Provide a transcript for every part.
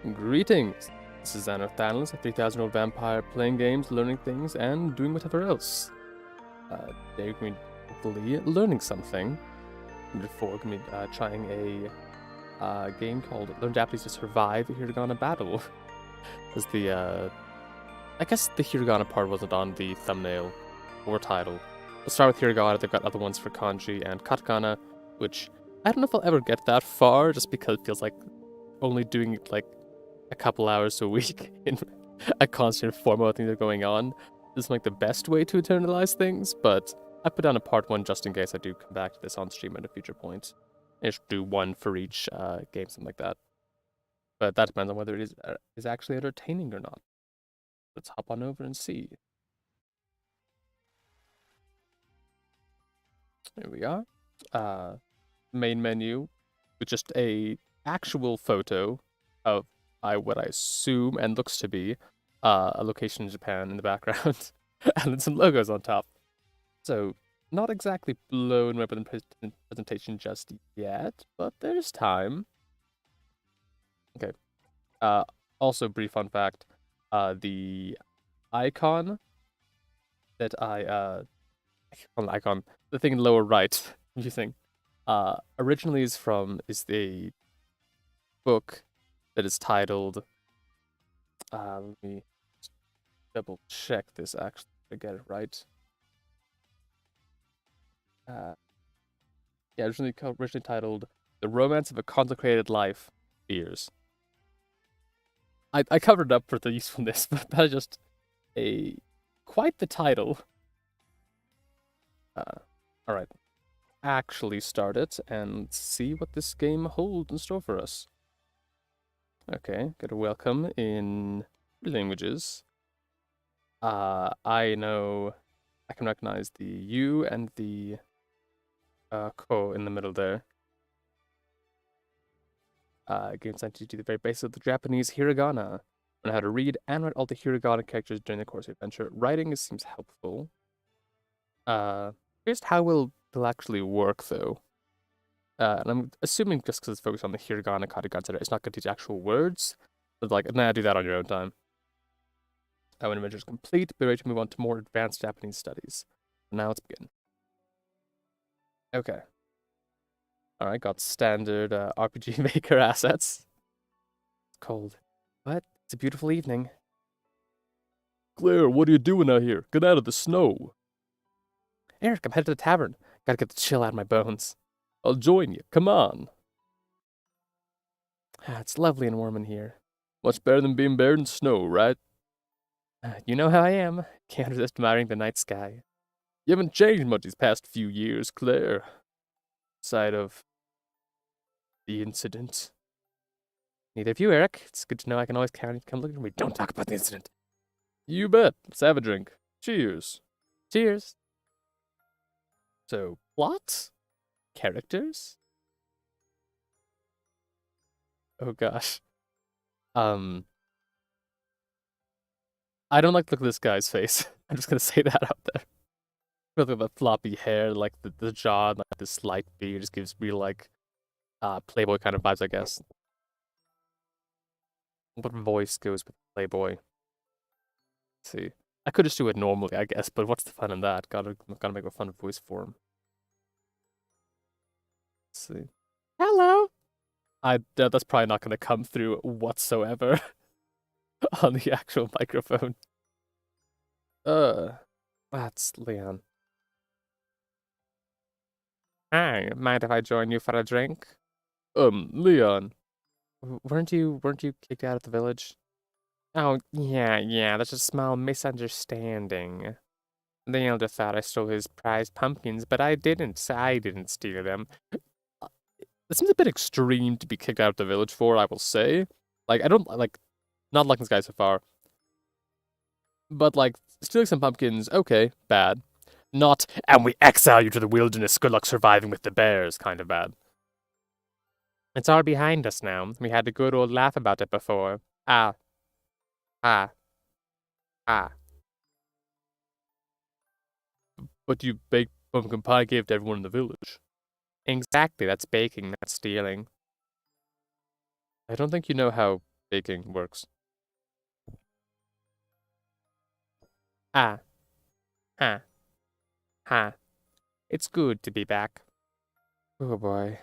Greetings! This is Zanno Thanalis, a 3,000-year-old vampire playing games, learning things, and doing whatever else. Today we're going to be hopefully learning something. Before we're going to be trying a game called Learn Japanese to Survive a Hiragana Battle. Because I guess the Hiragana part wasn't on the thumbnail or title. Let's start with Hiragana. They've got other ones for kanji and katakana, which I don't know if I'll ever get that far, just because it feels like only doing it like a couple hours a week in a constant form of things that are going on isn't like the best way to internalize things, but I put down a part 1 just in case I do come back to this on stream at a future point. I should do one for each game, something like that. But that depends on whether it is actually entertaining or not. Let's hop on over and see. Here we are. Main menu with just a actual photo of what I assume and looks to be a location in Japan in the background, and then some logos on top. So, not exactly blown away by the presentation just yet, but there's time. Okay. Also, brief fun fact, the icon that the thing in the lower right, using, originally is the book that is titled, let me double check this actually to get it right. Yeah, originally titled The Romance of a Consecrated Life, Fears. I covered up for the usefulness, but that is just quite the title. Alright. Actually start it and see what this game holds in store for us. Okay, got a welcome in languages. I know I can recognize the U and the ko in the middle there. Game sent to the very basics of the Japanese hiragana. Learn how to read and write all the hiragana characters during the course of the adventure. Writing seems helpful. Here's how will actually work though. And I'm assuming just because it's focused on the hiragana, katakana, etc., it's not going to teach actual words. But like, nah, do that on your own time. When adventure is complete, be ready to move on to more advanced Japanese studies. Now let's begin. Okay. Alright, got standard RPG Maker assets. It's cold. But it's a beautiful evening. Claire, what are you doing out here? Get out of the snow. Eric, I'm headed to the tavern. Gotta get the chill out of my bones. I'll join you. Come on. It's lovely and warm in here. Much better than being buried in snow, right? You know how I am. Can't resist admiring the night sky. You haven't changed much these past few years, Claire. Side of the incident. Neither of you, Eric. It's good to know I can always count on you to come look at me. Don't talk about the incident. You bet. Let's have a drink. Cheers. Cheers. So, plot? Characters? Oh gosh. I don't like the look of this guy's face. I'm just gonna say that out there. Look at the floppy hair, like the jaw, like the slight beard, just gives real like Playboy kind of vibes, I guess. What voice goes with Playboy? Let's see. I could just do it normally, I guess, but what's the fun in that? Gotta make a fun voice for him. Let's see. Hello. That's probably not gonna come through whatsoever on the actual microphone. That's Leon. Hi, mind if I join you for a drink? Leon. Weren't you kicked out of the village? Oh, yeah, that's a small misunderstanding. The elder thought I stole his prized pumpkins, but I didn't steal them. It seems a bit extreme to be kicked out of the village for, I will say. Like, I don't, like, not liking this guy so far. But, like, stealing some pumpkins, okay, bad. Not, and we exile you to the wilderness, good luck surviving with the bears, kind of bad. It's all behind us now. We had a good old laugh about it before. Ah. But you baked pumpkin pie gave to everyone in the village. Exactly, that's baking, not stealing. I don't think you know how Baking works. Ah, ha, ha. It's good to be back. Oh boy.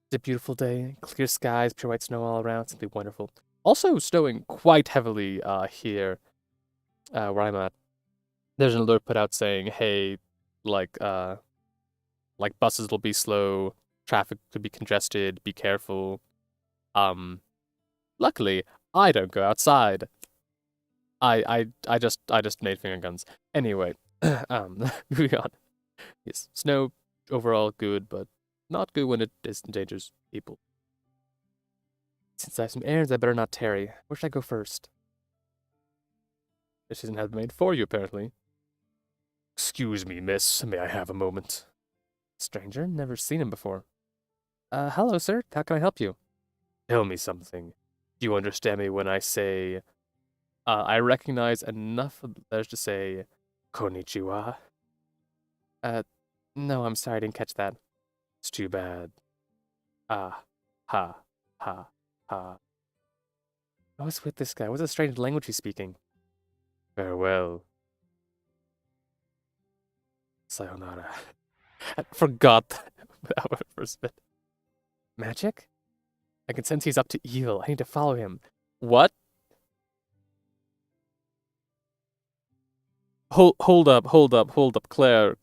It's a beautiful day, clear skies, pure white snow all around, simply wonderful. Also snowing quite heavily here where I'm at. There's an alert put out saying, hey, like buses will be slow, traffic could be congested, be careful. Luckily, I don't go outside. I just made finger guns. Anyway, moving on. Yes, snow overall good, but not good when it endangers people. Since I have some errands, I better not tarry. Where should I go first? This isn't have made for you, apparently. Excuse me, miss. May I have a moment? Stranger? Never seen him before. Hello, sir. How can I help you? Tell me something. Do you understand me when I say... I recognize enough of letters to say... Konnichiwa? No, I'm sorry, I didn't catch that. It's too bad. Ah, ha, ha, ha. What's with this guy? What's a strange language he's speaking? Farewell. Sayonara. I forgot that first bit. Magic? I can sense he's up to evil. I need to follow him. What? Hold up, Claire.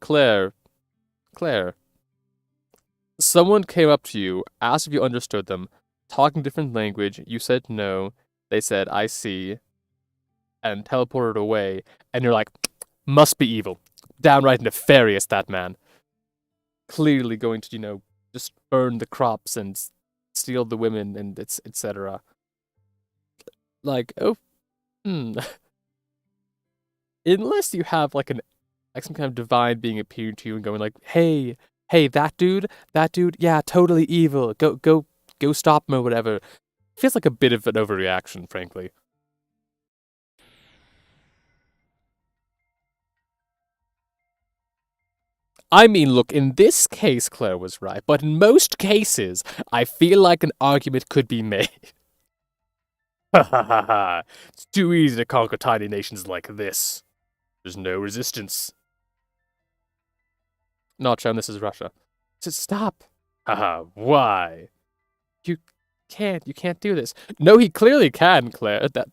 Someone came up to you, asked if you understood them, talking different language, you said no, they said, I see, and teleported away, and you're like, must be evil. Downright nefarious, that man. Clearly going to, just burn the crops and steal the women and etc. Like, unless you have like some kind of divine being appearing to you and going like, hey, that dude, yeah, totally evil. Go stop him or whatever. Feels like a bit of an overreaction, frankly. I mean, look, in this case, Claire was right, but in most cases, I feel like an argument could be made. Ha ha ha ha. It's too easy to conquer tiny nations like this. There's no resistance. Not this is Russia. Just stop. Haha, why? You can't do this. No, he clearly can, Claire. That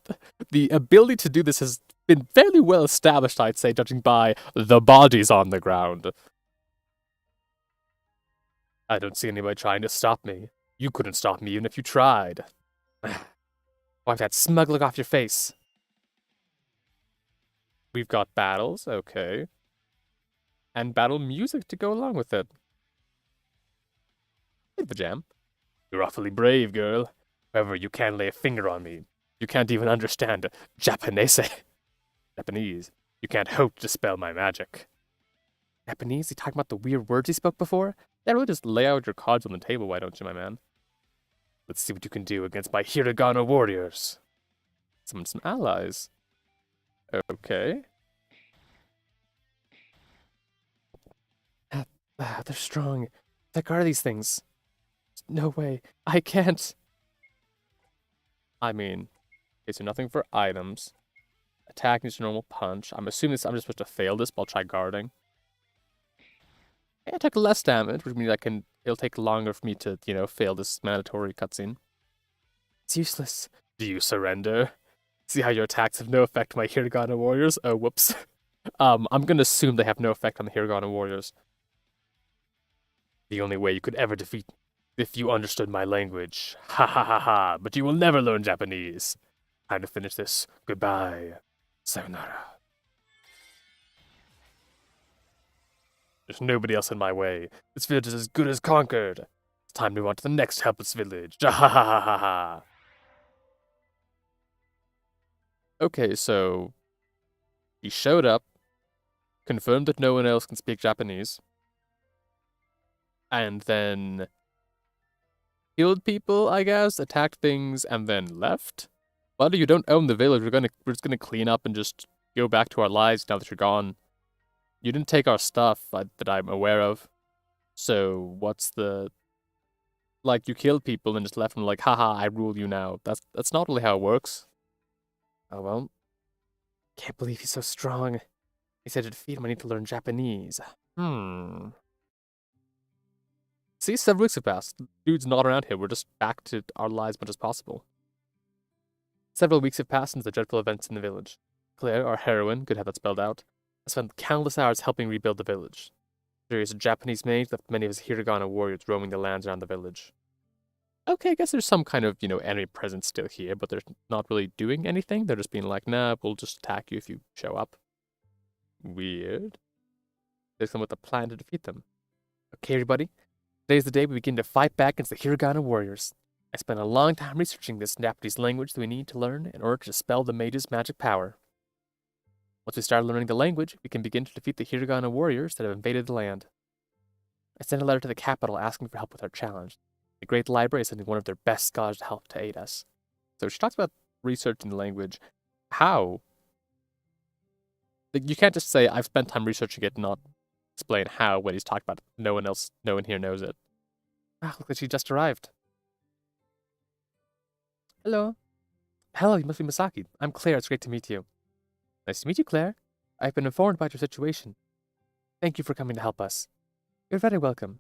the ability to do this has been fairly well established, I'd say, judging by the bodies on the ground. I don't see anybody trying to stop me. You couldn't stop me even if you tried. Wipe that smug look off your face. We've got battles, okay. And battle music to go along with it. Hey, Vajam. You're awfully brave, girl. However, you can't lay a finger on me. You can't even understand Japanese. Japanese. You can't hope to dispel my magic. Japanese? You talking about the weird words he spoke before? Yeah, really just lay out your cards on the table, why don't you, my man? Let's see what you can do against my Hiragana warriors. Summon some allies. Okay. They're strong. What are these things? No way. I can't. I mean, okay, so nothing for items. Attacking is a normal punch. I'm assuming I'm just supposed to fail this, but I'll try guarding. I took less damage, which means it'll take longer for me to, fail this mandatory cutscene. It's useless. Do you surrender? See how your attacks have no effect on my Hiragana warriors? Oh, whoops. I'm gonna assume they have no effect on the Hiragana warriors. The only way you could ever defeat me, if you understood my language. Ha ha ha ha, but you will never learn Japanese. Time to finish this. Goodbye. Sayonara. There's nobody else in my way. This village is as good as conquered. It's time to move on to the next helpless village. Ja ha ha ha ha ha. Okay, so he showed up, confirmed that no one else can speak Japanese, and then killed people, I guess, attacked things, and then left. Buddy, you don't own the village. We're just gonna clean up and just go back to our lives now that you're gone. You didn't take our stuff that I'm aware of. So what's the like you killed people and just left them like, haha, I rule you now. That's not really how it works. Oh well. Can't believe he's so strong. He said to defeat him I need to learn Japanese. See, 7 weeks have passed. Dude's not around here. We're just back to our lives as much as possible. Several weeks have passed since the dreadful events in the village. Claire, our heroine, good to have that spelled out, has spent countless hours helping rebuild the village. Various Japanese maids left many of his Hiragana warriors roaming the lands around the village. Okay, I guess there's some kind of, enemy presence still here, but they're not really doing anything. They're just being like, nah, we'll just attack you if you show up. Weird. They come with a plan to defeat them. Okay, everybody. Today's the day we begin to fight back against the Hiragana warriors. I spent a long time researching this Japanese language that we need to learn in order to dispel the mage's magic power. Once we start learning the language, we can begin to defeat the Hiragana warriors that have invaded the land. I sent a letter to the capital asking for help with our challenge. The Great Library is sending one of their best scholars to help to aid us. So she talks about researching the language. How? Like, you can't just say, I've spent time researching it and not explain how when he's talking about it. No one here knows it. Ah, look like she just arrived. Hello. Hello, you must be Masaki. I'm Claire, it's great to meet you. Nice to meet you, Claire. I've been informed about your situation. Thank you for coming to help us. You're very welcome.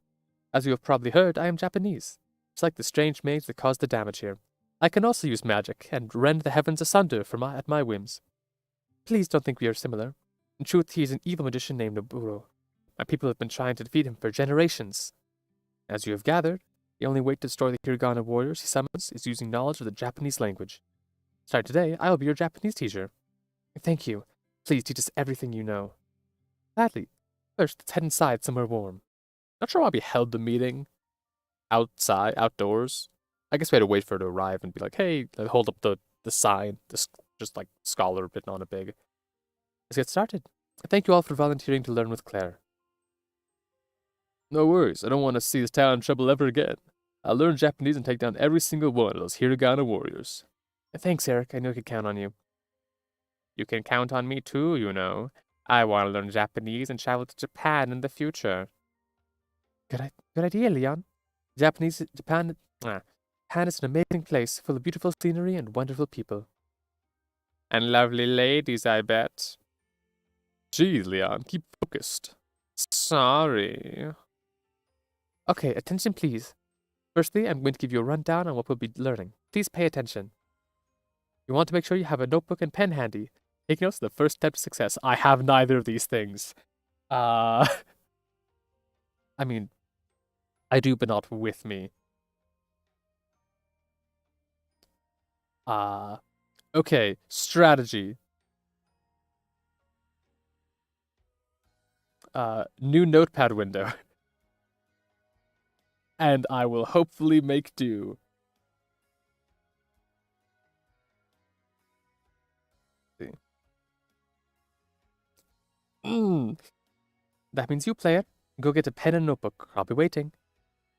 As you have probably heard, I am Japanese. It's like the strange mage that caused the damage here. I can also use magic and rend the heavens asunder at my whims. Please don't think we are similar. In truth, he is an evil magician named Noburo. My people have been trying to defeat him for generations. As you have gathered, the only way to destroy the Hiragana warriors he summons is using knowledge of the Japanese language. Starting today, I will be your Japanese teacher. Thank you. Please teach us everything you know. Gladly. First, let's head inside somewhere warm. Not sure why we held the meeting outdoors. I guess we had to wait for her to arrive and be like, hey, hold up the sign, just like scholar written on it big. Let's get started. Thank you all for volunteering to learn with Claire. No worries, I don't want to see this town in trouble ever again. I'll learn Japanese and take down every single one of those Hiragana warriors. Thanks, Eric. I know I could count on you. You can count on me too, you know. I want to learn Japanese and travel to Japan in the future. Good idea, Leon. Japan is an amazing place full of beautiful scenery and wonderful people. And lovely ladies, I bet. Geez, Leon, keep focused. Sorry. Okay, attention please. Firstly, I'm going to give you a rundown on what we'll be learning. Please pay attention. You want to make sure you have a notebook and pen handy. Taking notes is the first step to success. I have neither of these things. I mean, I do, but not with me. Okay, strategy. New notepad window. And I will hopefully make do. That means you, player. Go get a pen and notebook. I'll be waiting.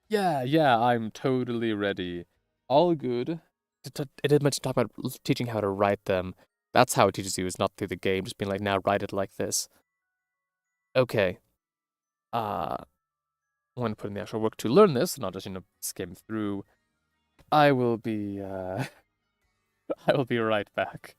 Yeah, I'm totally ready. All good. It didn't mention talk about teaching how to write them. That's how it teaches you, is not through the game, just being like, now write it like this. Okay. I'm going to put in the actual work to learn this, not just, skim through. I will be right back.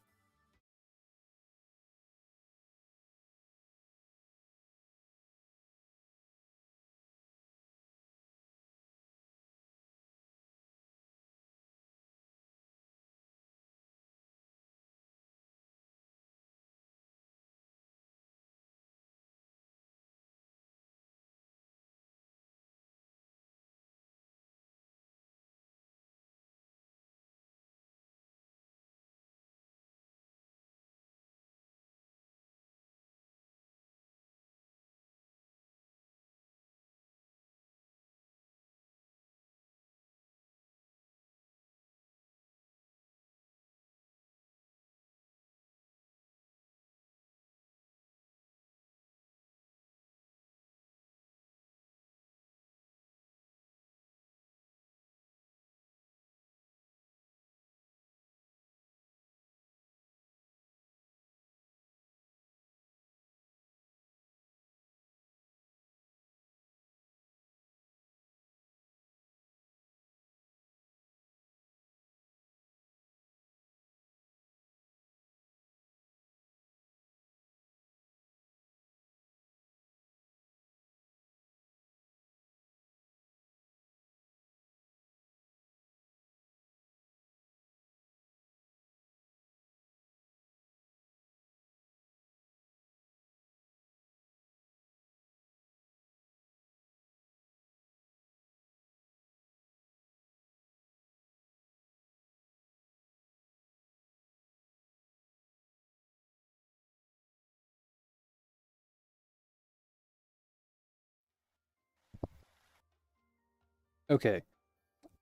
Okay.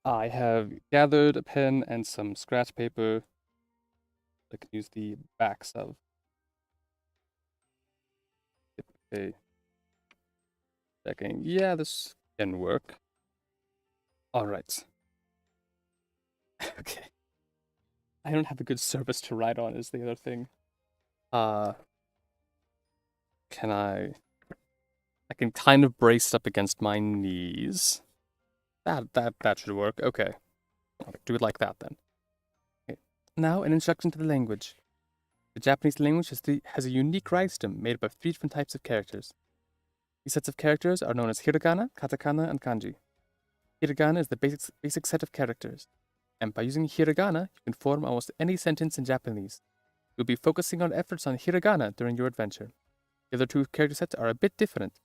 I have gathered a pen and some scratch paper. I can use the backs of. Okay. Checking. Yeah, this can work. All right. Okay. I don't have a good surface to write on is the other thing. Uh, can I can kind of brace it up against my knees. That should work. Okay. I'll do it like that then. Okay. Now an introduction to the language. The Japanese language has a unique writing system made up of three different types of characters. These sets of characters are known as hiragana, katakana, and kanji. Hiragana is the basic set of characters, and by using hiragana, you can form almost any sentence in Japanese. You'll be focusing on efforts on hiragana during your adventure. The other two character sets are a bit different.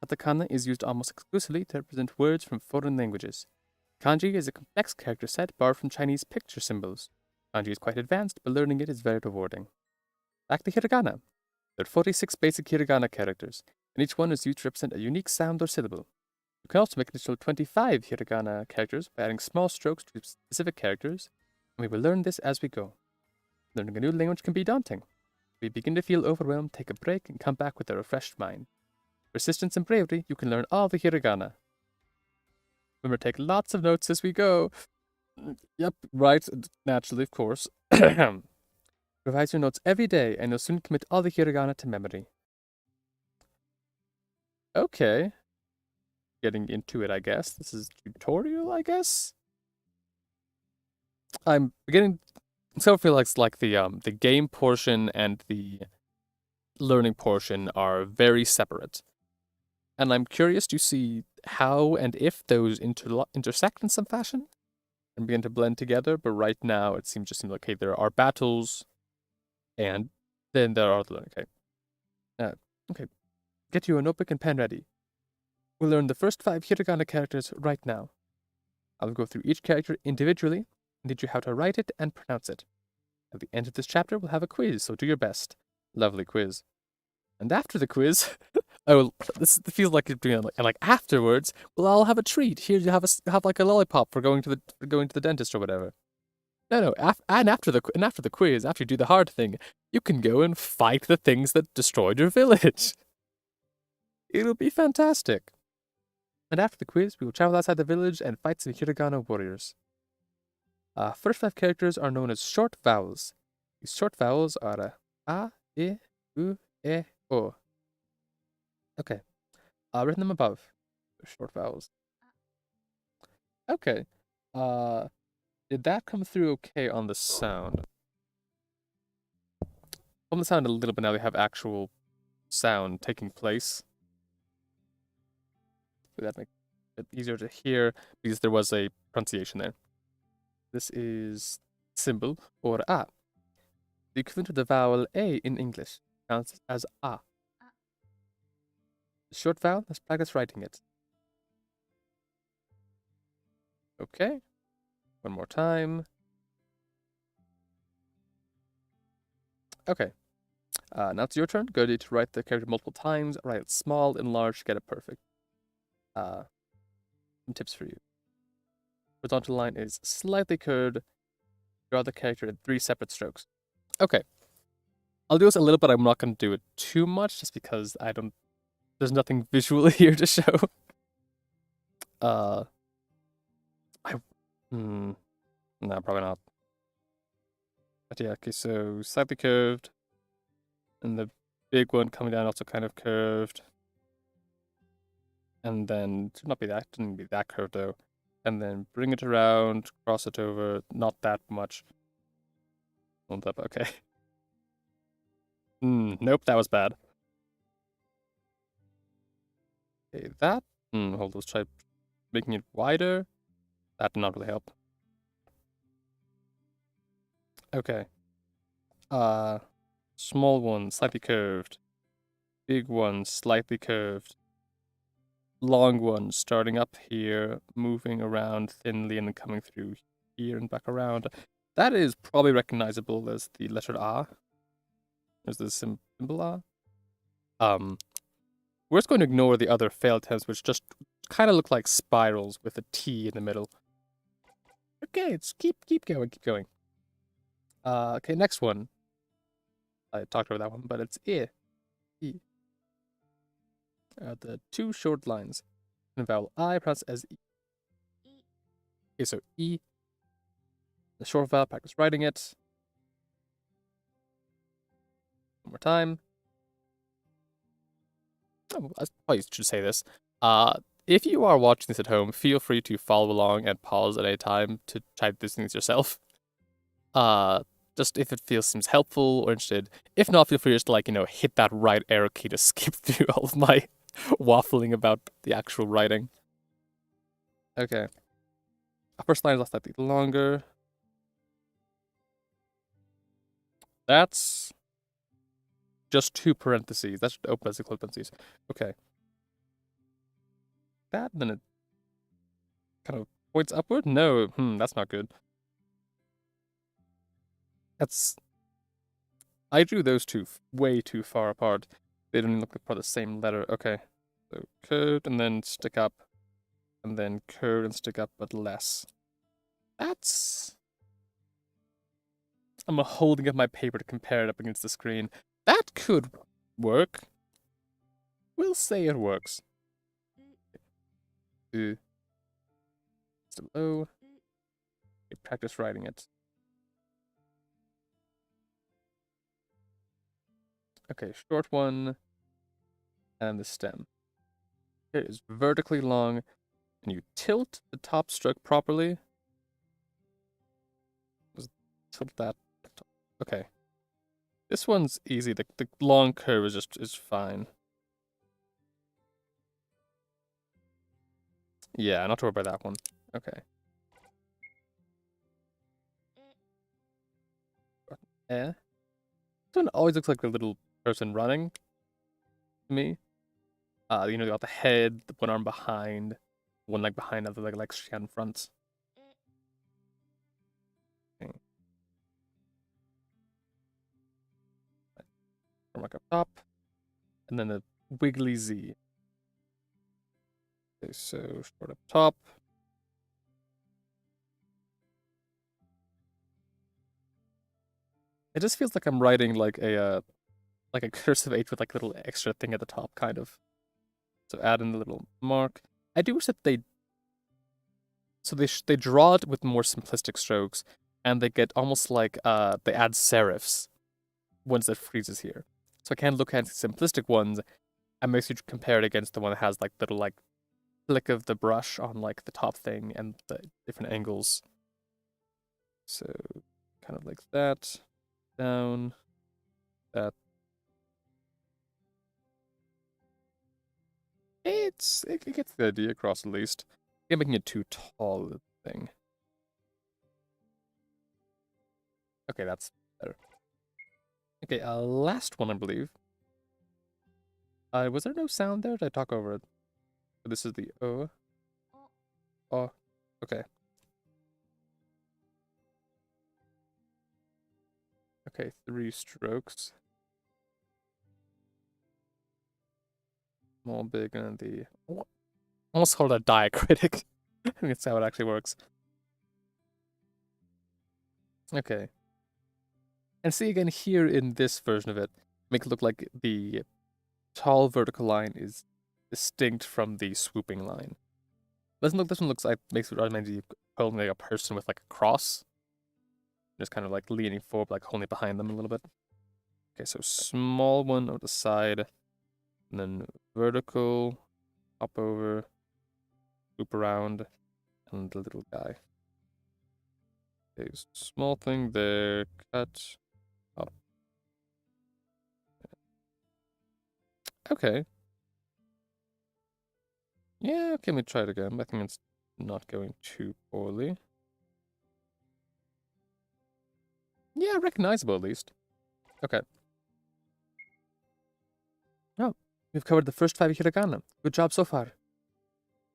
Katakana is used almost exclusively to represent words from foreign languages. Kanji is a complex character set borrowed from Chinese picture symbols. Kanji is quite advanced, but learning it is very rewarding. Back to hiragana. There are 46 basic hiragana characters, and each one is used to represent a unique sound or syllable. You can also make an additional 25 hiragana characters by adding small strokes to specific characters, and we will learn this as we go. Learning a new language can be daunting. If you begin to feel overwhelmed, take a break and come back with a refreshed mind. Persistence and bravery, you can learn all the hiragana. Remember, take lots of notes as we go. Yep, right, naturally, of course. Revise your notes every day, and you'll soon commit all the hiragana to memory. Okay. Getting into it, I guess. This is tutorial, I guess? I'm beginning so I feel like the game portion and the learning portion are very separate. And I'm curious to see how and if those intersect in some fashion and begin to blend together, but right now it just seems like, okay, there are battles and then there are the learning. Okay. Okay. Get you a notebook and pen ready. We'll learn the first 5 hiragana characters right now. I'll go through each character individually and teach you how to write it and pronounce it. At the end of this chapter, we'll have a quiz, so do your best. Lovely quiz. And after the quiz, this feels like it's doing like afterwards, we'll all have a treat. Here you have like a lollipop for going to the dentist or whatever. No, after the quiz, after you do the hard thing, you can go and fight the things that destroyed your village. It'll be fantastic. And after the quiz, we will travel outside the village and fight some hiragana warriors. First 5 characters are known as short vowels. These short vowels are a, I, u, e, o. Okay. Written them above. They're short vowels. Okay. Did that come through okay on the sound? On the sound a little bit now, they have actual sound taking place. So that makes it easier to hear because there was a pronunciation there. This is symbol or a. The equivalent of the vowel a in English, pronounced as a. The short vowel, let's practice writing it. Okay. One more time. Okay. Now it's your turn. Go to write the character multiple times. Write it small and large to get it perfect. Some tips for you. Horizontal line is slightly curved. Draw the character in 3 separate strokes. Okay. I'll do this a little bit. I'm not going to do it too much just because there's nothing visual here to show. No, probably not. But yeah, okay, so slightly curved. And the big one coming down also kind of curved. And then, shouldn't be that curved though. And then bring it around, cross it over, not that much. Okay. Nope, that was bad. Okay, that. Hold, let's try making it wider. That did not really help. Okay. Small one, slightly curved. Big one, slightly curved. Long one, starting up here, moving around thinly, and then coming through here and back around. That is probably recognizable as the letter A. There's the symbol A. We're just going to ignore the other failed attempts, which just kind of look like spirals with a T in the middle. Okay, it's keep going, keep going. Okay, next one. I talked about that one, but it's E. E. The two short lines. And the vowel I pronounced as E. Okay, so E. The short vowel, practice writing it. One more time. Oh, I probably should say this. If you are watching this at home, feel free to follow along and pause at any time to type these things yourself. Just if it seems helpful or interested. If not, feel free just to, like, hit that right arrow key to skip through all of my waffling about the actual writing. Okay. Our first line is slightly longer. That's just two parentheses. That's open as close parentheses. Okay. That, then it kind of points upward? No, that's not good. I drew those two way too far apart. They don't even look like the same letter. Okay. So curved and then stick up. And then curved and stick up, but less. I'm holding up my paper to compare it up against the screen. That could work. We'll say it works. Still O. Okay, practice writing it. Okay, short one. And the stem. It is vertically long. And you tilt the top stroke properly. Just tilt that. Okay. This one's easy. The long curve is fine. Yeah, not to worry about that one. Okay. This one always looks like a little person running to me. They got the head, the one arm behind, one leg behind, other leg straight in front. Okay. Mark up top, and then the wiggly Z. Okay, so short up top. It just feels like I'm writing like a cursive H with like a little extra thing at the top, kind of. So add in the little mark. I do wish that they draw it with more simplistic strokes, and they get almost like they add serifs once it freezes here. So I can look at simplistic ones and basically compare it against the one that has like little like flick of the brush on like the top thing and the different angles. So kind of like that, down, that. It gets the idea across at least. I'm making it too tall a thing. Okay, that's better. Okay, last one I believe. Was there no sound there? Did I talk over it? This is the O. Oh, okay. Okay, 3 strokes. Small, big, and the... Almost called a diacritic. I think that's how it actually works. Okay. And see again here in this version of it, make it look like the tall vertical line is distinct from the swooping line. This one looks like, makes it automatically holding like a person with like a cross. Just kind of like leaning forward, like holding it behind them a little bit. Okay, so small one on the side, and then vertical, hop over, loop around, and the little guy. Okay, small thing there, cut, up. Okay. Yeah, okay, let me try it again. I think it's not going too poorly. Yeah, recognizable at least. Okay. Oh, we've covered the first 5 hiragana. Good job so far.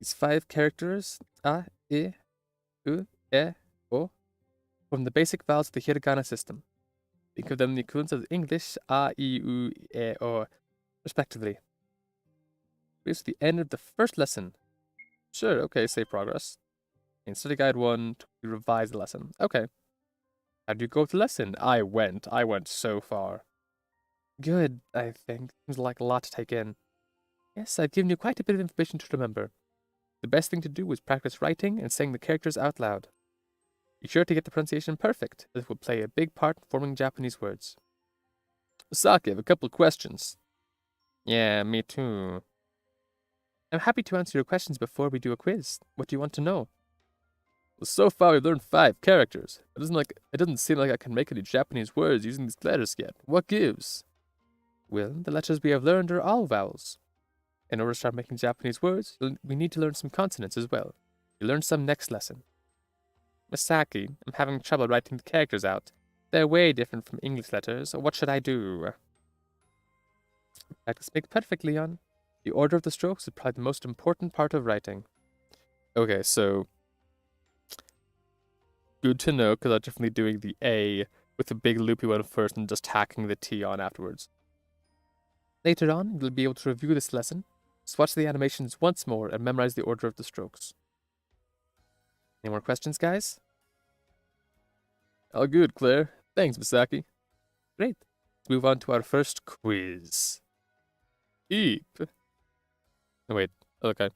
These 5 characters, a, I, u, e, o, form the basic vowels of the hiragana system. Think of them in the equivalents of English a, I, u, e, o, respectively. This is the end of the first lesson. Sure, okay, save progress. In study guide 1, to revise the lesson. Okay. How did you go with the lesson? I went so far. Good, I think. Seems like a lot to take in. Yes, I've given you quite a bit of information to remember. The best thing to do is practice writing and saying the characters out loud. Be sure to get the pronunciation perfect, as it will play a big part in forming Japanese words. Saki, I have a couple of questions. Yeah, me too. I'm happy to answer your questions before we do a quiz. What do you want to know? Well, so far we've learned 5 characters. It doesn't seem like I can make any Japanese words using these letters yet. What gives? Well, the letters we have learned are all vowels. In order to start making Japanese words, we need to learn some consonants as well. You'll learn some next lesson. Misaki, I'm having trouble writing the characters out. They're way different from English letters. What should I do? Practice makes perfect, Leon. The order of the strokes is probably the most important part of writing. Okay, so good to know, because I'm definitely doing the A with the big loopy one first and just tacking the T on afterwards. Later on, you'll be able to review this lesson, just watch the animations once more and memorize the order of the strokes. Any more questions, guys? All good, Claire. Thanks, Misaki. Great. Let's move on to our first quiz. Eep. Oh, wait. Okay.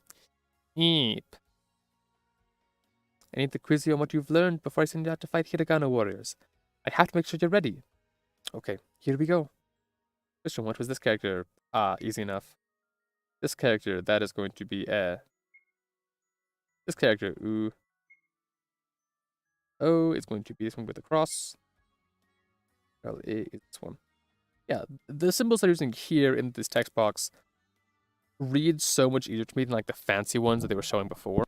Eep. I need to quiz you on what you've learned before I send you out to fight Hiragana warriors. I have to make sure you're ready. Okay, here we go. Question, what was this character? Ah, easy enough. This character, that is going to be this character, ooh. Oh, it's going to be this one with a cross. Well, it's this one. Yeah, the symbols they're using here in this text box read so much easier to me than like the fancy ones that they were showing before.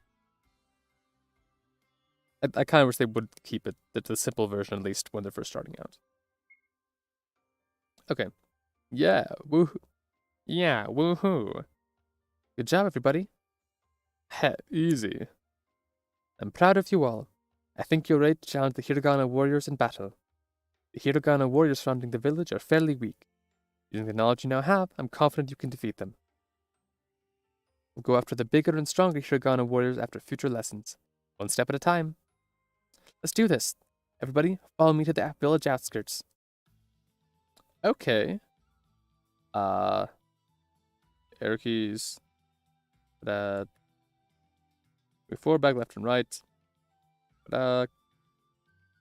I kind of wish they would keep it the simple version at least when they're first starting out. Okay. Yeah, woohoo. Yeah, woohoo. Good job, everybody. Heh, easy. I'm proud of you all. I think you're ready to challenge the Hiragana warriors in battle. The Hiragana warriors surrounding the village are fairly weak. Using the knowledge you now have, I'm confident you can defeat them. We'll go after the bigger and stronger Hiragana warriors after future lessons. One step at a time. Let's do this. Everybody, follow me to the village outskirts. Okay. Arrow keys. Forward, back, left, and right.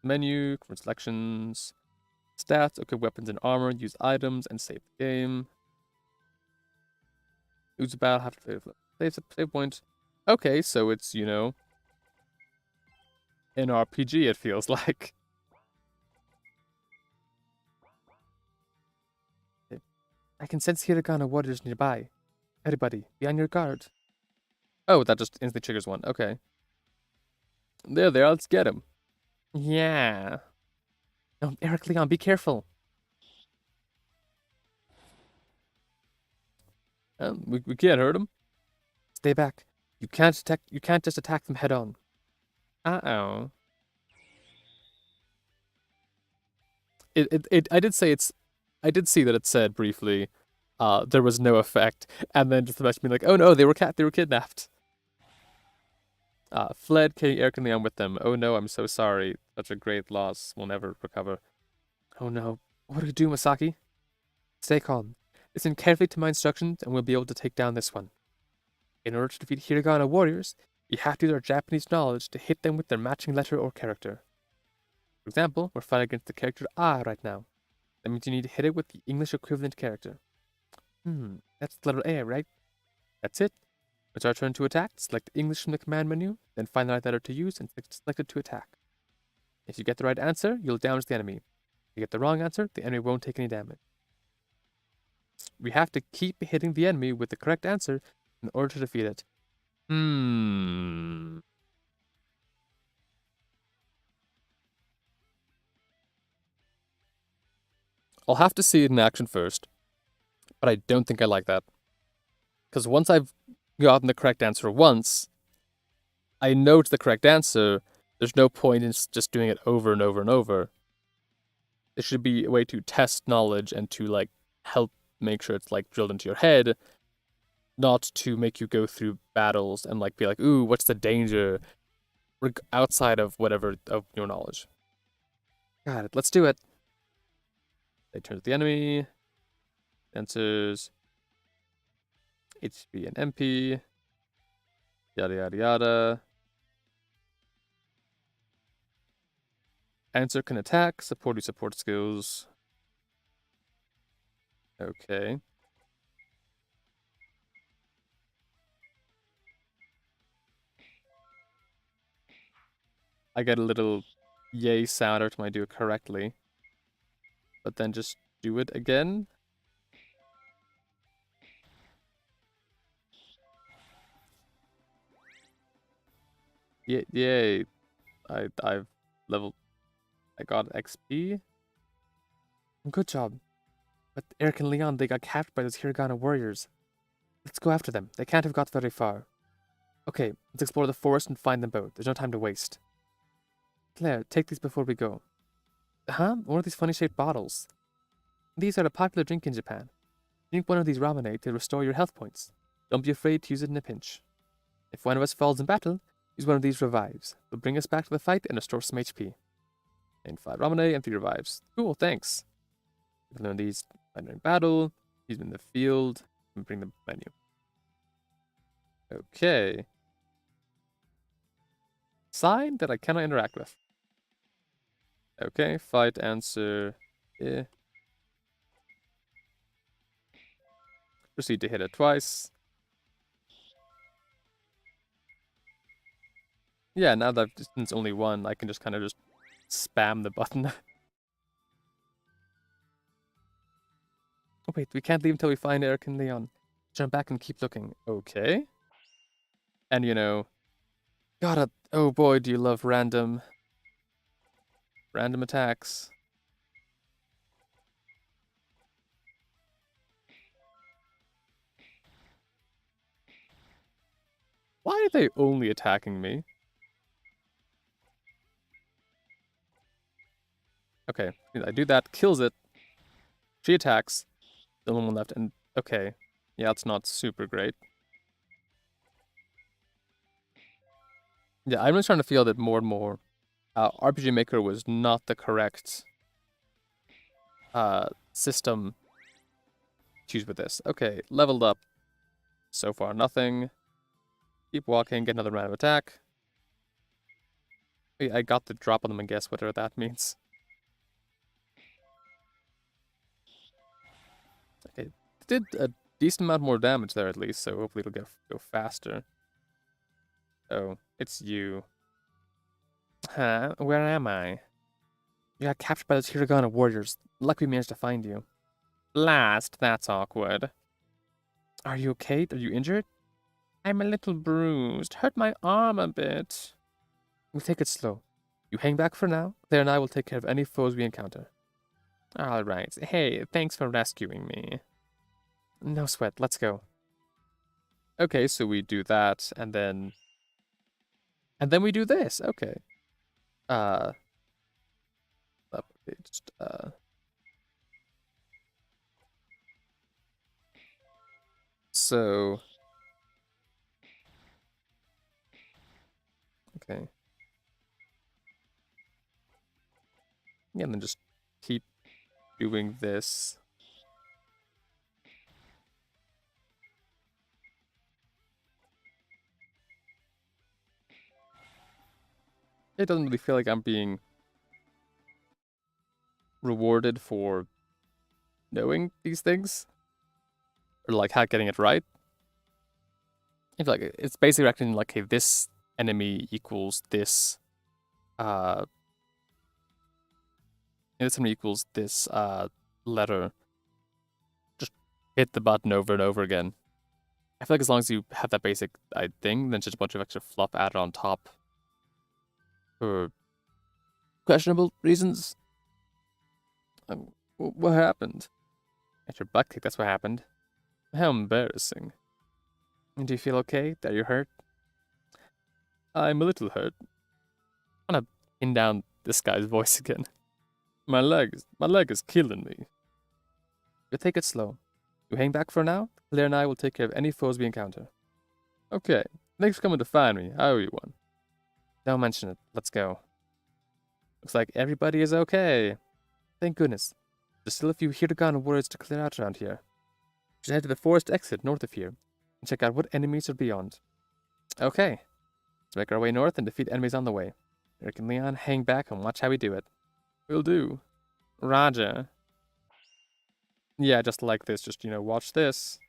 Menu, current selections. Stats, okay, weapons and armor, use items, and save the game. Use battle, have to save point. Okay, so it's, you know, an RPG, it feels like. I can sense Hiragana warriors nearby. Everybody, be on your guard. Oh, that just instantly triggers one. Okay. There they are, let's get him. Yeah. No, Eric, Leon, be careful. We can't hurt him. Stay back. You can't just attack them head on. Uh-oh. I did see that it said briefly, there was no effect, and then just imagine me like, oh no, they were kidnapped. Fled, carrying Eric and Leon with them. Oh no, I'm so sorry. Such a great loss. We'll never recover. Oh no. What do we do, Masaki? Stay calm. Listen carefully to my instructions, and we'll be able to take down this one. In order to defeat Hiragana warriors, you have to use our Japanese knowledge to hit them with their matching letter or character. For example, we're fighting against the character A right now. That means you need to hit it with the English equivalent character. That's the letter A, right? That's it. It's our turn to attack. Select English from the command menu, then find the right letter to use and select it to attack. If you get the right answer, you'll damage the enemy. If you get the wrong answer, the enemy won't take any damage. We have to keep hitting the enemy with the correct answer in order to defeat it. I'll have to see it in action first, but I don't think I like that. Because once I've gotten the correct answer once, I know it's the correct answer. There's no point in just doing it over and over and over. It should be a way to test knowledge and to, like, help make sure it's, like, drilled into your head not to make you go through battles and like be like, ooh, what's the danger outside of whatever of your knowledge. Got it. Let's do it. They turn to the enemy. Enters HP and MP. Yada yada yada. Answer can attack. Support your support skills. Okay. I get a little yay sound every time I do it correctly. But then just do it again. Yay. I've leveled. I got XP. Good job. But Eric and Leon, they got captured by those Hiragana warriors. Let's go after them. They can't have got very far. Okay, let's explore the forest and find them both. There's no time to waste. Claire, take these before we go. Huh? One of these funny-shaped bottles. These are a popular drink in Japan. Drink one of these ramen to restore your health points. Don't be afraid to use it in a pinch. If one of us falls in battle, use one of these revives. It'll bring us back to the fight and restore some HP. And 5 ramen and 3 revives. Cool, thanks. You can learn these during battle, use them in the field, and bring the menu. Okay. Sign that I cannot interact with. Okay, fight, answer. Yeah. Proceed to hit it twice. Yeah, now that since only one, I can just kind of just spam the button. Oh wait, we can't leave until we find Eric and Leon. Jump back and keep looking. Okay. And you know, gotta. Oh boy, do you love random attacks. Why are they only attacking me? Okay, I do that, kills it. 3 attacks. The only one left, and okay. Yeah, it's not super great. Yeah, I'm just trying to feel that more and more. RPG Maker was not the correct system to use with this. Okay, leveled up. So far, nothing. Keep walking, get another round of attack. I got the drop on them and guess whatever that means. Okay, did a decent amount more damage there at least, so hopefully it'll go faster. Oh, it's you. Huh? Where am I? You got captured by those Hiragana warriors. Lucky we managed to find you. Blast, that's awkward. Are you okay? Are you injured? I'm a little bruised. Hurt my arm a bit. We'll take it slow. You hang back for now. Claire and I will take care of any foes we encounter. Alright. Hey, thanks for rescuing me. No sweat. Let's go. Okay, so we do that, and then we do this. Okay. Just, so, okay. Yeah, and then just keep doing this. It doesn't really feel like I'm being rewarded for knowing these things. Or like how getting it right. I feel like it's basically acting like, hey, this enemy equals this this enemy equals this letter. Just hit the button over and over again. I feel like as long as you have that basic thing, then just a bunch of extra fluff added on top for questionable reasons. What happened? At your butt kick, that's what happened. How embarrassing. Do you feel okay? Are you hurt? I'm a little hurt. I wanna pin down this guy's voice again. My leg is killing me. You take it slow. You hang back for now. Claire and I will take care of any foes we encounter. Okay. Thanks for coming to find me. I owe you one. Don't mention it. Let's go. Looks like everybody is okay. Thank goodness. There's still a few Hiragana words to clear out around here. We should head to the forest exit north of here and check out what enemies are beyond. Okay. Let's make our way north and defeat enemies on the way. Eric and Leon, hang back and watch how we do it. Will do. Roger. Yeah, just like this. Just, watch this.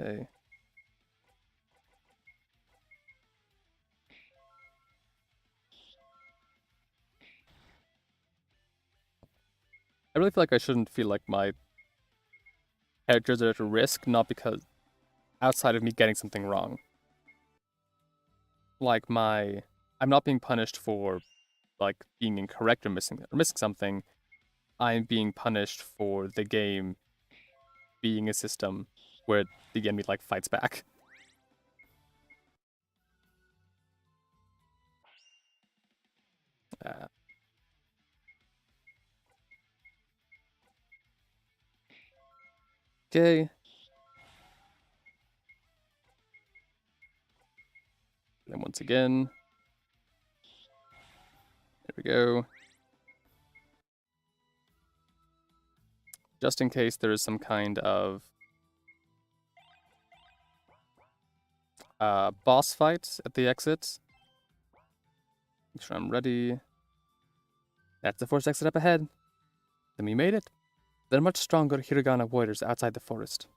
Okay. I really feel like I shouldn't feel like my characters are at risk, not because outside of me getting something wrong. Like I'm not being punished for like being incorrect or missing something. I'm being punished for the game being a system where the enemy like fights back. Uh, okay. Then once again. There we go. Just in case there is some kind of boss fight at the exit. Make sure I'm ready. That's the forest exit up ahead. Then we made it. There are much stronger Hiragana warriors outside the forest.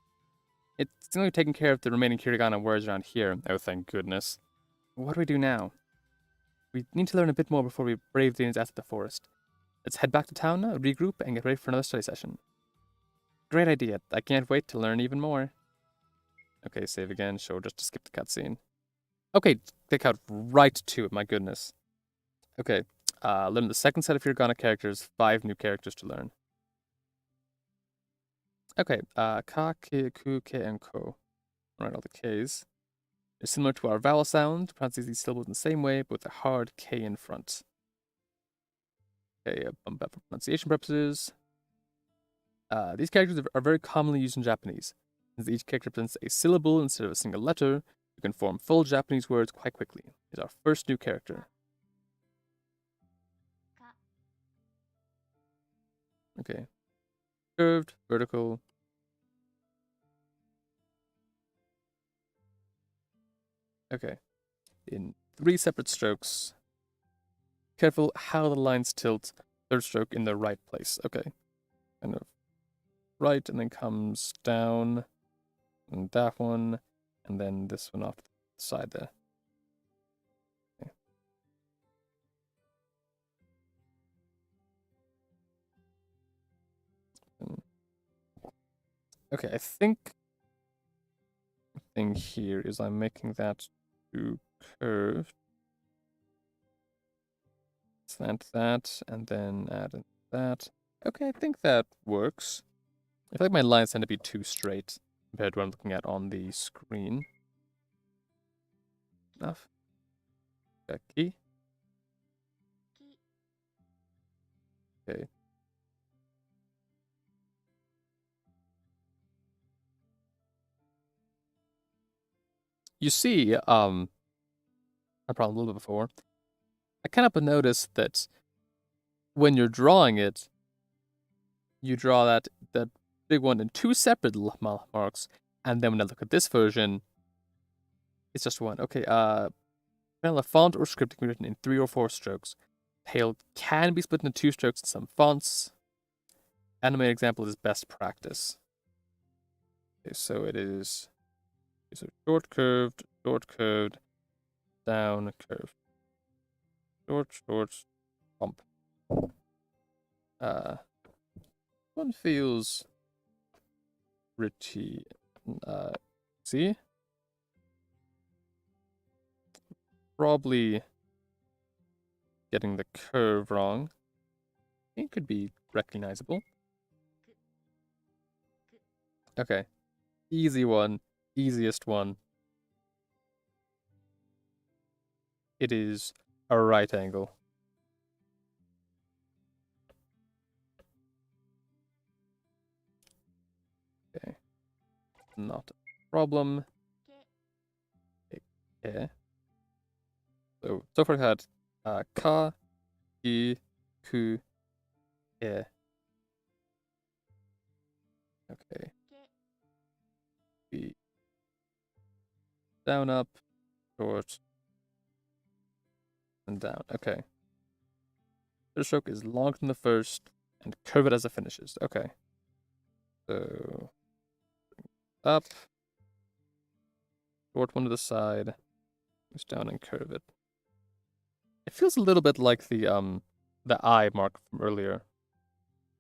It's only taking care of the remaining Hiragana warriors around here. Oh, thank goodness. What do we do now? We need to learn a bit more before we brave the enemies out of the forest. Let's head back to town now, regroup, and get ready for another study session. Great idea. I can't wait to learn even more. Okay, save again. Sure, just to skip the cutscene. Okay, click out right to it, my goodness. Okay, learn the second set of Hiragana characters, 5 new characters to learn. Okay, ka, ki, ku, ke, and ko. Write all the Ks. They're similar to our vowel sound, pronounce these syllables in the same way, but with a hard K in front. Okay, for pronunciation purposes. These characters are very commonly used in Japanese. Since each character represents a syllable instead of a single letter, you can form full Japanese words quite quickly. Here's our first new character. Okay. Curved, vertical. Okay. In 3 separate strokes. Careful how the lines tilt. Third stroke in the right place. Okay. Kind of right, and then comes down. And that one. And then this one off to the side there. Okay, I think the thing here is I'm making that to curved. Slant that, and then add in that. Okay, I think that works. I feel like my lines tend to be too straight compared to what I'm looking at on the screen. Enough. Key. Okay. You see, I probably a little bit before. I kind of noticed that when you're drawing it, you draw that big one in 2 separate marks, and then when I look at this version, it's just one. Okay, a font or script can be written in 3 or 4 strokes. Tail can be split into 2 strokes in some fonts. Animated example is best practice. Okay, so it is short curved, down curved. Short, bump. One feels pretty. See? Probably getting the curve wrong. It could be recognizable. Okay. Easy one. Easiest one. It is a right angle. Okay, not a problem. Okay. So far I had ka, ki, ku, e. Okay. B. Down, up, short, and down. Okay. Third stroke is longer than the first, and curve it as it finishes. Okay. So up, short one to the side, goes down and curve it. It feels a little bit like the eye mark from earlier,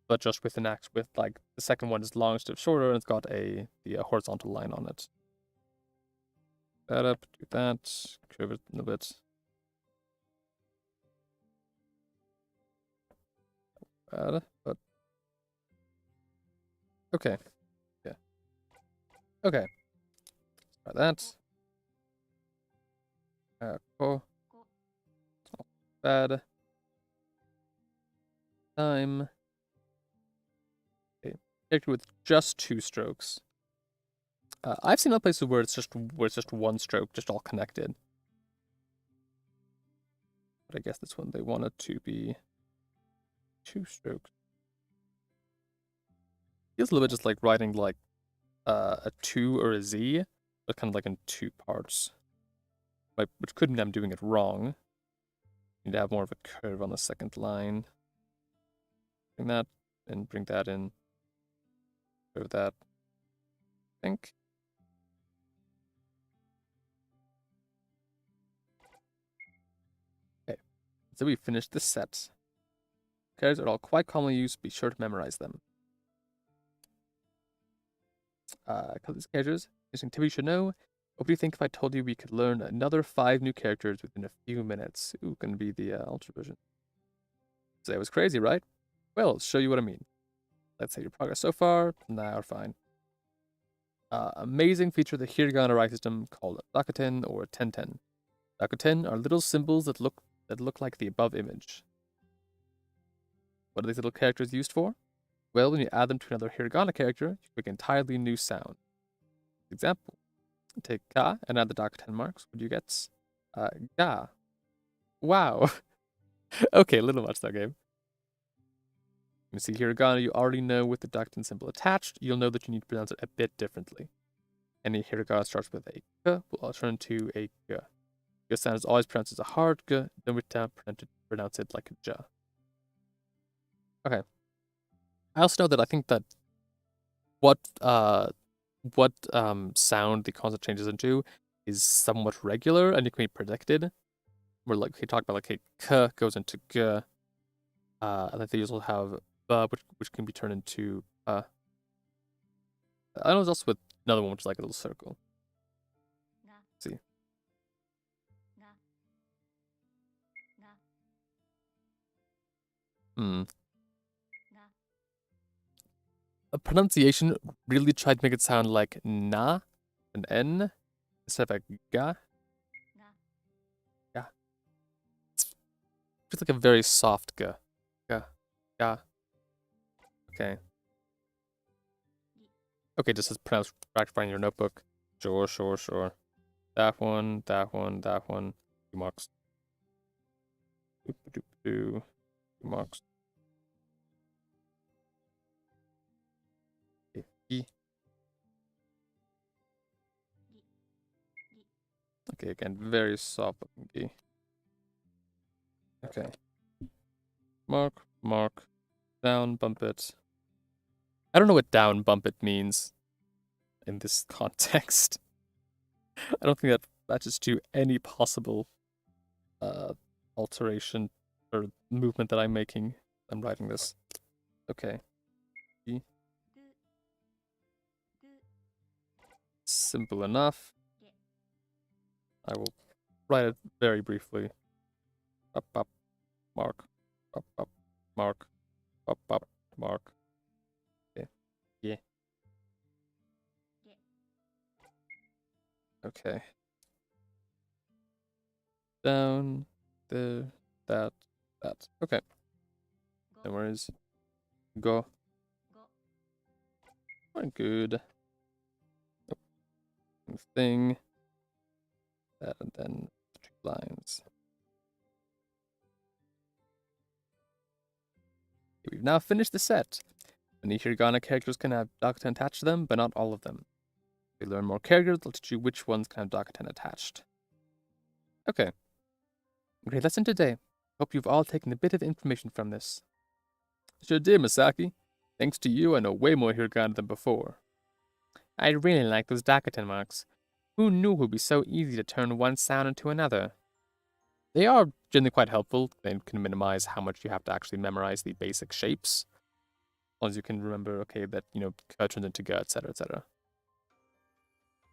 but just with an axe. With like the second one is long instead of shorter, and it's got the horizontal line on it. That up, do that, curve it a bit. But okay, yeah, okay. Try that. Cool. Not bad. Time. Okay, character with just 2 strokes. I've seen other places where it's just one stroke, just all connected. But I guess this one they want it to be 2 strokes. Feels a little bit just like writing like a 2 or a Z, but kind of like in 2 parts. Like, which could mean I'm doing it wrong. Need to have more of a curve on the second line. Bring that and bring that in. Curve that. I think. Okay, so we finished this set. Characters are all quite commonly used. Be sure to memorize them. Because these characters, using TV should know. What do you think if I told you we could learn another 5 new characters within a few minutes? Ooh, gonna be the Ultra version. So that was crazy, right? Well, I'll show you what I mean. Let's say your progress so far. Nah, we're fine. Amazing feature of the Hiragana writing system called Rakuten or Tenten. Rakuten are little symbols that look like the above image. What are these little characters used for? Well, when you add them to another Hiragana character, you make an entirely new sound. Example. Take ka and add the Rakuten marks. What do you get? Ga. Wow. Okay, a little much that game. You see Hiragana, you already know with the Rakuten symbol attached, you'll know that you need to pronounce it a bit differently. Any Hiragana starts with a k will turn to a g. G sound is always pronounced as a hard g, then we pronounce it like a j. Okay. I also know that I think that what sound the concept changes into is somewhat regular and it can be predicted. Where like he talked about like k goes into g, and that they also have which can be turned into I know there's also another one which is like a little circle. Let's see. Hmm. A pronunciation really tried to make it sound like na, an n, instead of a ga. Ga. It's like a very soft ga. Ga. Ga. Okay. Okay, just as pronounced right in your notebook. Sure, sure, sure. That one, that one, that one. 2 marks. Doop, doop, doop. 2 marks. Okay. Okay, again, very soft looking key. Okay. Mark, mark. Down, bump it. I don't know what down, bump it means in this context. I don't think that matches to any possible alteration or movement that I'm making. I'm writing this. Okay. Simple enough. I will write it very briefly. Up, up, mark. Up, mark. Up, mark. Okay. Yeah. Okay. Down. there, that. Okay. No worries. Go. We're good. Nope. Thing. That, and then 3 lines. We've now finished the set. Many Hiragana characters can have Dakuten attached to them, but not all of them. If you learn more characters, they'll teach you which ones can have Dakuten attached. Okay. Great lesson today. Hope you've all taken a bit of information from this. Sure did, Misaki. Thanks to you, I know way more Hiragana than before. I really like those Dakuten marks. Who knew it would be so easy to turn one sound into another? They are generally quite helpful. They can minimize how much you have to actually memorize the basic shapes. As long as you can remember, okay, that, Ka turns into Ga, etc., etc.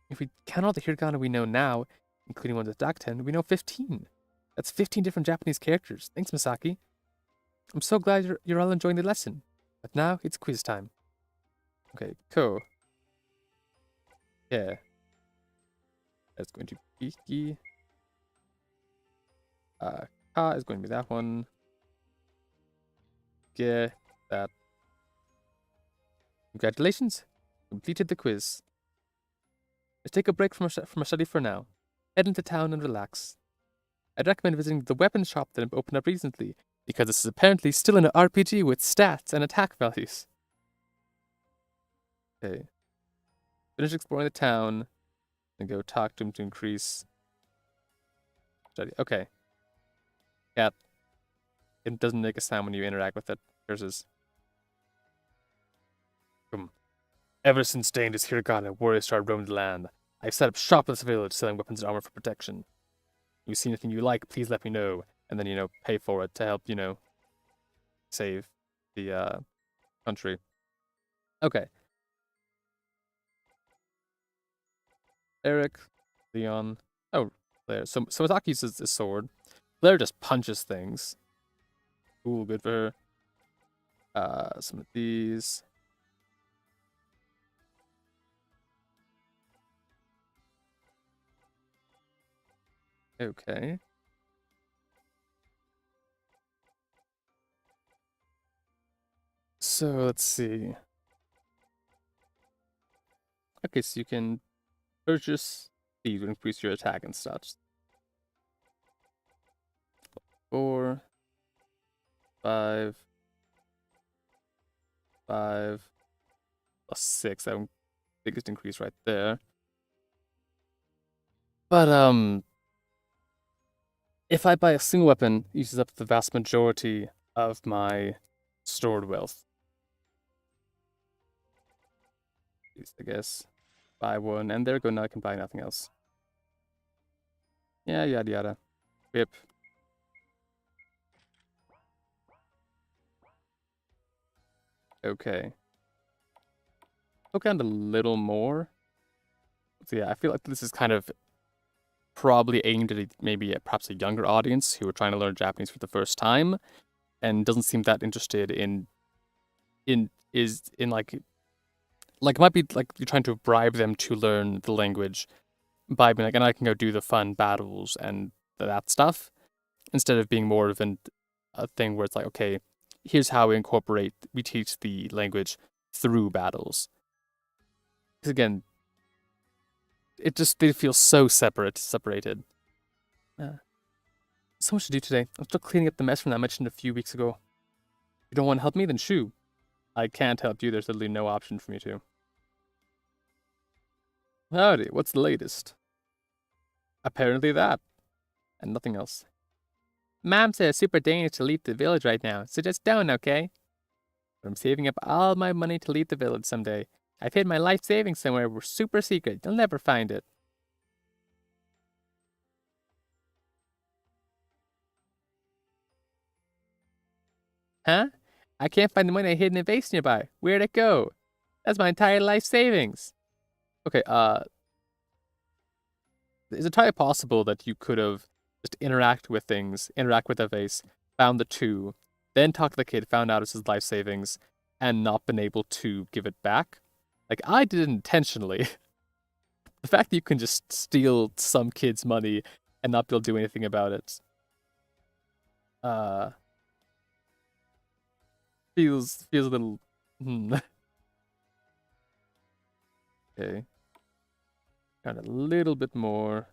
If we count all the Hiragana we know now, including ones with Dakuten, we know 15. That's 15 different Japanese characters. Thanks, Misaki. I'm so glad you're all enjoying the lesson. But now, it's quiz time. Okay, Ko. Yeah. That's going to be Iki. Ka is going to be that one. Ge, that. Congratulations. Completed the quiz. Let's take a break from our study for now. Head into town and relax. I'd recommend visiting the weapons shop that opened up recently, because this is apparently still an RPG with stats and attack values. Okay. Finish exploring the town, and go talk to him to increase study. Okay. Cat. It doesn't make a sound when you interact with it. Curses. Ever since Dane's Hiragana warriors started roaming the land, I've set up shop in this village selling weapons and armor for protection. You see anything you like, please let me know. And then, pay for it to help, save the country. Okay. Eric, Leon. Oh, Blair. So Misaki uses a sword. Blair just punches things. Cool, good for her. Some of these. Okay. So let's see. Okay, so you can purchase these to increase your attack and such. 4, 5, 5, plus 6. That biggest increase right there. But if I buy a single weapon, it uses up the vast majority of my stored wealth. I guess. Buy one, and there we go. Now I can buy nothing else. Yeah, yada yada. Whip. Okay. Look at a little more. So yeah, I feel like this is kind of probably aimed at perhaps a younger audience who are trying to learn Japanese for the first time, and doesn't seem that interested in like it might be like you're trying to bribe them to learn the language by being like, and I can go do the fun battles and that stuff, instead of being more of a thing where it's like, okay, here's how we teach the language through battles. Because again, they feel so separated. So much to do today. I'm still cleaning up the mess from that I mentioned a few weeks ago. If you don't want to help me, then shoo. I can't help you, there's literally no option for me to. Howdy, what's the latest? Apparently that. And nothing else. Mom says super dangerous to leave the village right now, so just don't, okay? But I'm saving up all my money to leave the village someday. I've hid my life savings somewhere. We're super secret. You'll never find it. Huh? I can't find the money I hid in a vase nearby. Where'd it go? That's my entire life savings. Okay, is it entirely possible that you could have just interact with a vase, found the 2, then talked to the kid, found out it's his life savings, and not been able to give it back? Like, I did it intentionally. The fact that you can just steal some kid's money and not be able to do anything about it. Uh, feels a little. Okay, got a little bit more.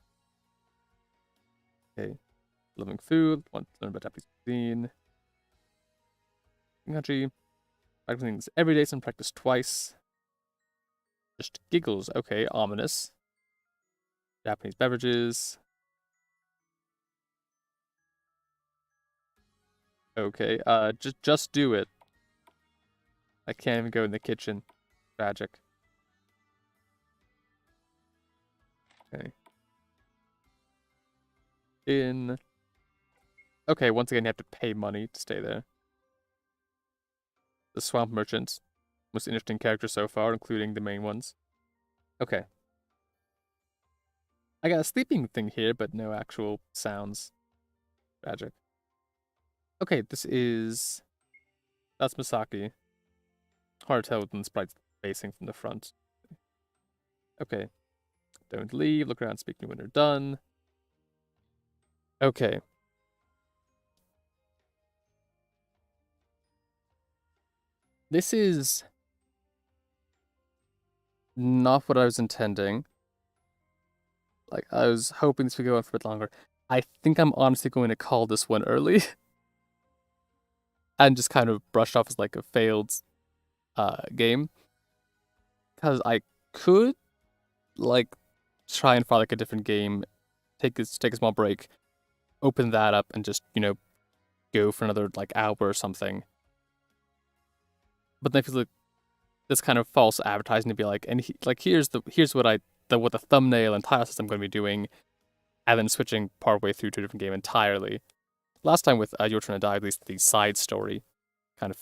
Okay, loving food. Want to learn about Japanese cuisine. Country. Practicing this every day, some practice twice. Just giggles. Okay, ominous. Japanese beverages. Okay, just do it. I can't even go in the kitchen. Tragic. Okay. In. Okay, once again, you have to pay money to stay there. The swamp merchants. Most interesting characters so far, including the main ones. Okay. I got a sleeping thing here, but no actual sounds. Tragic. Okay, this is... That's Misaki. Hard to tell with the sprites facing from the front. Okay. Don't leave. Look around, speak to me when they're done. Okay. This is not what I was intending. Like, I was hoping this would go on for a bit longer. I think I'm honestly going to call this one early. And just kind of brush off as like a failed game. Because I could, like, try and find like a different game, take a small break, open that up, and just, go for another like hour or something. But then I feel like this kind of false advertising to be like, and here's what the thumbnail and title system I'm going to be doing, and then switching partway through to a different game entirely. Last time with Your Turn to Die, at least the side story kind of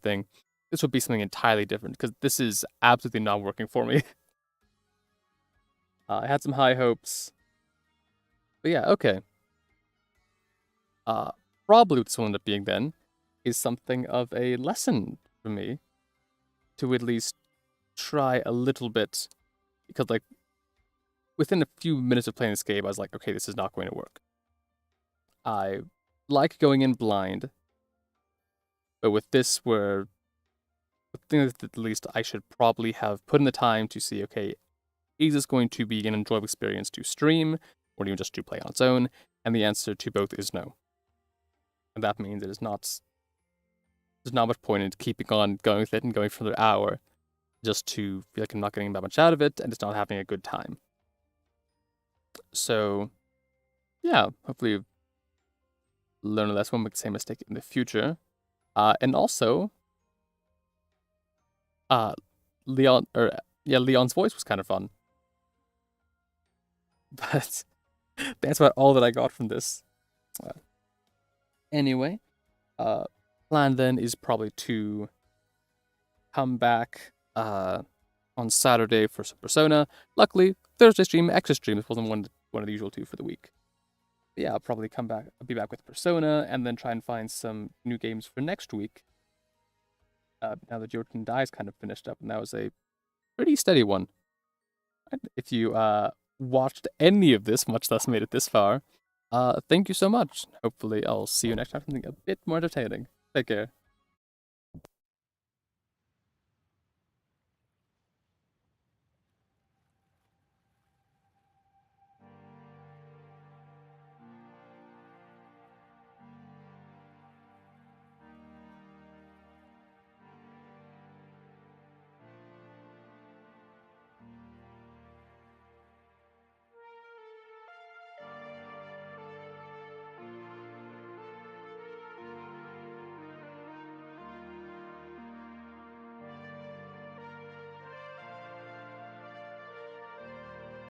thing. This would be something entirely different because this is absolutely not working for me. I had some high hopes, but yeah, okay. Probably what this will end up being then is something of a lesson for me to at least try a little bit, because like within a few minutes of playing this game, I was like, okay, this is not going to work. I like going in blind, but with this, where the thing that at least I should probably have put in the time to see, okay, is this going to be an enjoyable experience to stream, or even just to play on its own? And the answer to both is no. And that means there's not much point in keeping on going with it and going for another hour just to feel like I'm not getting that much out of it and just not having a good time. So, yeah, hopefully you learn a lesson, won't make the same mistake in the future. And also, Leon's voice was kind of fun. But that's about all that I got from this. Anyway, plan then is probably to come back on Saturday for some Persona. Luckily, Thursday stream, extra stream. This wasn't one of the usual two for the week. But yeah, I'll probably be back with Persona, and then try and find some new games for next week. Now that Your Turn to Die is kind of finished up, and that was a pretty steady one. If you watched any of this, much less made it this far, thank you so much. Hopefully I'll see you next time for something a bit more entertaining. Take care.